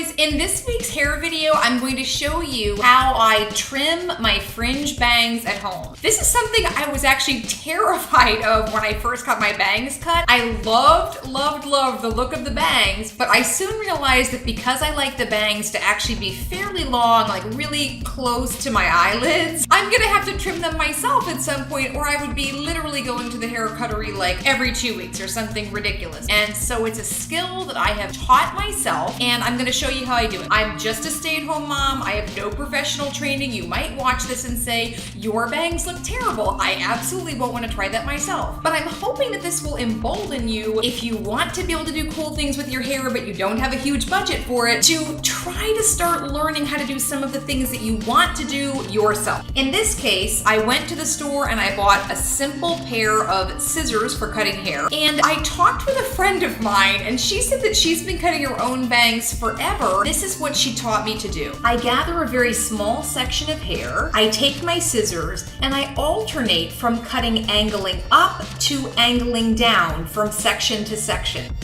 guys, in this week's hair video, I'm going to show you how I trim my fringe bangs at home. This is something I was actually terrified of when I first got my bangs cut. I loved the look of the bangs, but I soon realized that because I like the bangs to actually be fairly long, like really close to my eyelids, I'm gonna have to trim them myself at some point, or I would be literally going to the hair cuttery like every 2 weeks or something ridiculous. And so it's a skill that I have taught myself, and I'm gonna show you how I do it. I'm just a stay-at-home mom. I have no professional training. You might watch this and say, your bangs look terrible. I absolutely won't want to try that myself. But I'm hoping that this will embolden you, if you want to be able to do cool things with your hair but you don't have a huge budget for it, to try to start learning how to do some of the things that you want to do yourself. In this case, I went to the store and I bought a simple pair of scissors for cutting hair. And I talked with a friend of mine, and she said that she's been cutting her own bangs forever. This is what she taught me to do. I gather a very small section of hair, I take my scissors, and I alternate from cutting angling up to angling down from section to section.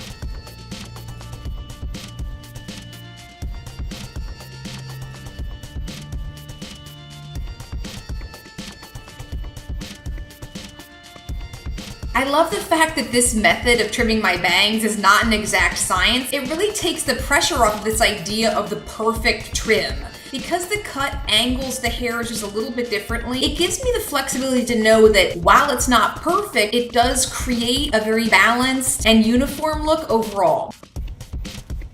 I love the fact that this method of trimming my bangs is not an exact science. It really takes the pressure off of this idea of the perfect trim. Because the cut angles the hair just a little bit differently, it gives me the flexibility to know that while it's not perfect, it does create a very balanced and uniform look overall.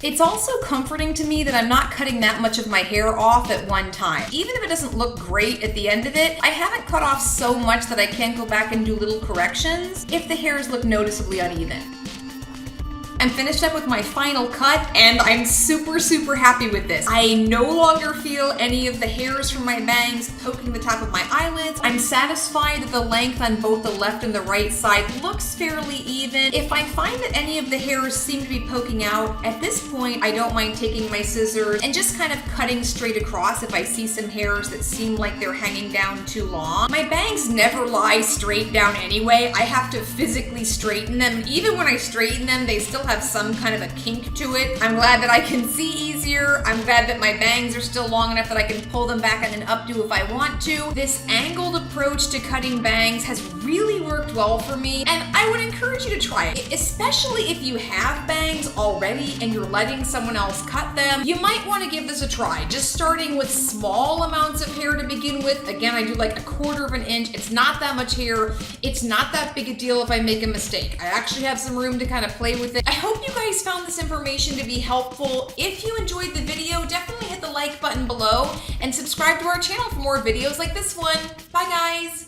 It's also comforting to me that I'm not cutting that much of my hair off at one time. Even if it doesn't look great at the end of it, I haven't cut off so much that I can't go back and do little corrections if the hairs look noticeably uneven. I'm finished up with my final cut, and I'm super happy with this. I no longer feel any of the hairs from my bangs poking the top of my eyelids. I'm satisfied that the length on both the left and the right side looks fairly even. If I find that any of the hairs seem to be poking out, at this point, I don't mind taking my scissors and just kind of cutting straight across if I see some hairs that seem like they're hanging down too long. My bangs never lie straight down anyway. I have to physically straighten them. Even when I straighten them, they still have some kind of a kink to it. I'm glad that I can see easier. I'm glad that my bangs are still long enough that I can pull them back and an updo if I want to. This angled approach to cutting bangs has really worked well for me, and I would encourage you to try it. Especially if you have bangs already and you're letting someone else cut them, you might want to give this a try. Just starting with small amounts of hair to begin with. Again, I do like 1/4 of an inch. It's not that much hair. It's not that big a deal if I make a mistake. I actually have some room to kind of play with it. I hope you guys found this information to be helpful. If you enjoyed the video, definitely hit the like button below and subscribe to our channel for more videos like this one. Bye guys!